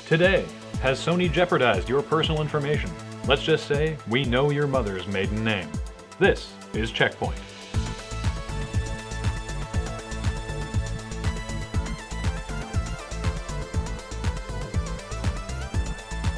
Today, has Sony jeopardized your personal information? Let's just say we know your mother's maiden name. This is CheckPoint.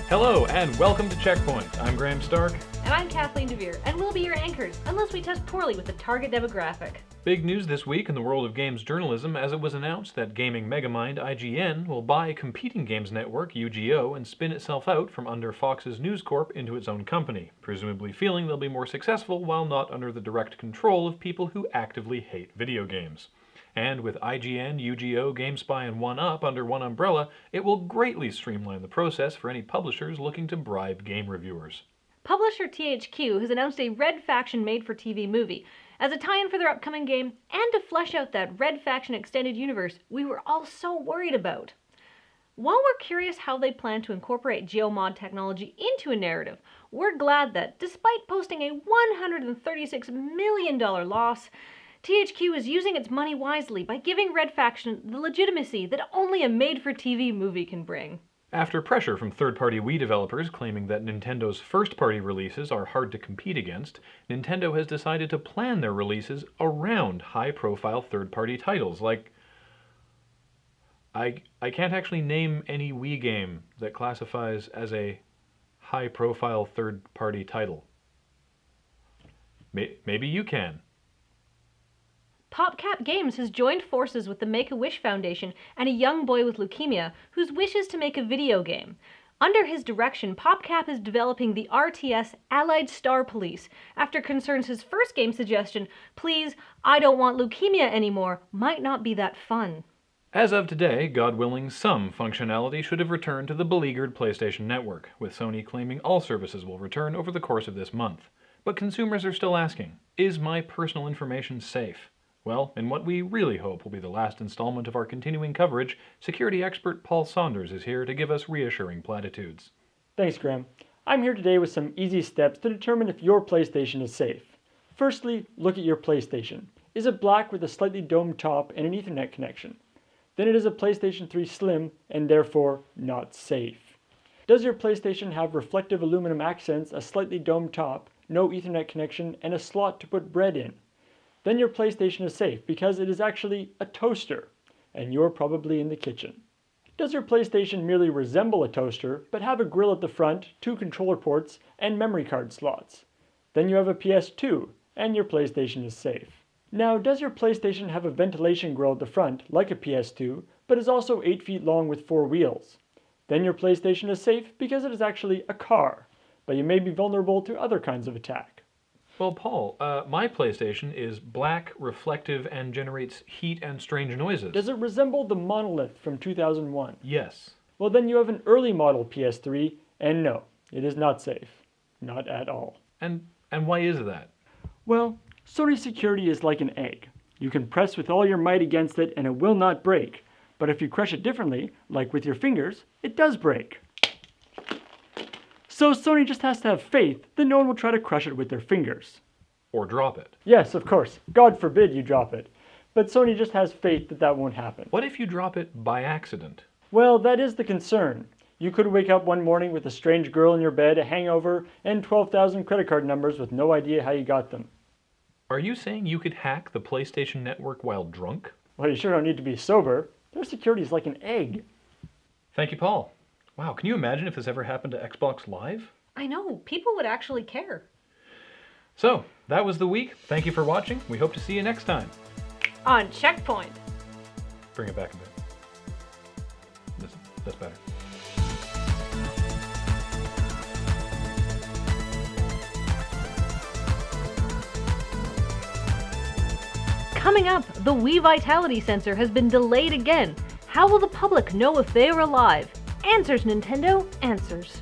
Hello and welcome to CheckPoint. I'm Graham Stark. And I'm Kathleen DeVere, and we'll be your anchors, unless we test poorly with the target demographic. Big news this week in the world of games journalism as it was announced that gaming megamind IGN will buy competing games network UGO and spin itself out from under Fox's News Corp into its own company, presumably feeling they'll be more successful while not under the direct control of people who actively hate video games. And with IGN, UGO, GameSpy, and 1UP under one umbrella, it will greatly streamline the process for any publishers looking to bribe game reviewers. Publisher THQ has announced a Red Faction made-for-TV movie as a tie-in for their upcoming game and to flesh out that Red Faction extended universe we were all so worried about. While we're curious how they plan to incorporate geomod technology into a narrative, we're glad that, despite posting a $136 million loss, THQ is using its money wisely by giving Red Faction the legitimacy that only a made-for-TV movie can bring. After pressure from third-party Wii developers claiming that Nintendo's first-party releases are hard to compete against, Nintendo has decided to plan their releases around high-profile third-party titles like... I can't actually name any Wii game that classifies as a high-profile third-party title. Maybe you can. PopCap Games has joined forces with the Make-A-Wish Foundation and a young boy with leukemia whose wish is to make a video game. Under his direction, PopCap is developing the RTS Allied Star Police after concerns his first game suggestion, "Please, I don't want leukemia anymore," might not be that fun. As of today, God willing, some functionality should have returned to the beleaguered PlayStation Network, with Sony claiming all services will return over the course of this month. But consumers are still asking, is my personal information safe? Well, in what we really hope will be the last installment of our continuing coverage, security expert Paul Saunders is here to give us reassuring platitudes. Thanks, Graham. I'm here today with some easy steps to determine if your PlayStation is safe. Firstly, look at your PlayStation. Is it black with a slightly domed top and an Ethernet connection? Then it is a PlayStation 3 Slim and therefore not safe. Does your PlayStation have reflective aluminum accents, a slightly domed top, no Ethernet connection, and a slot to put bread in? Then your PlayStation is safe because it is actually a toaster, and you're probably in the kitchen. Does your PlayStation merely resemble a toaster, but have a grill at the front, 2 controller ports, and memory card slots? Then you have a PS2, and your PlayStation is safe. Now, does your PlayStation have a ventilation grill at the front, like a PS2, but is also 8 feet long with 4 wheels? Then your PlayStation is safe because it is actually a car, but you may be vulnerable to other kinds of attack. Well, Paul, my PlayStation is black, reflective, and generates heat and strange noises. Does it resemble the Monolith from 2001? Yes. Well, then you have an early model PS3, and no, it is not safe. Not at all. And why is that? Well, Sony security is like an egg. You can press with all your might against it and it will not break. But if you crush it differently, like with your fingers, it does break. So Sony just has to have faith that no one will try to crush it with their fingers. Or drop it. Yes, of course. God forbid you drop it. But Sony just has faith that that won't happen. What if you drop it by accident? Well, that is the concern. You could wake up one morning with a strange girl in your bed, a hangover, and 12,000 credit card numbers with no idea how you got them. Are you saying you could hack the PlayStation Network while drunk? Well, you sure don't need to be sober. Their security is like an egg. Thank you, Paul. Wow, can you imagine if this ever happened to Xbox Live? I know, people would actually care. So, that was the week. Thank you for watching. We hope to see you next time. On CheckPoint. Bring it back a bit. That's better. Coming up, the Wii Vitality Sensor has been delayed again. How will the public know if they are alive? Answers, Nintendo, answers.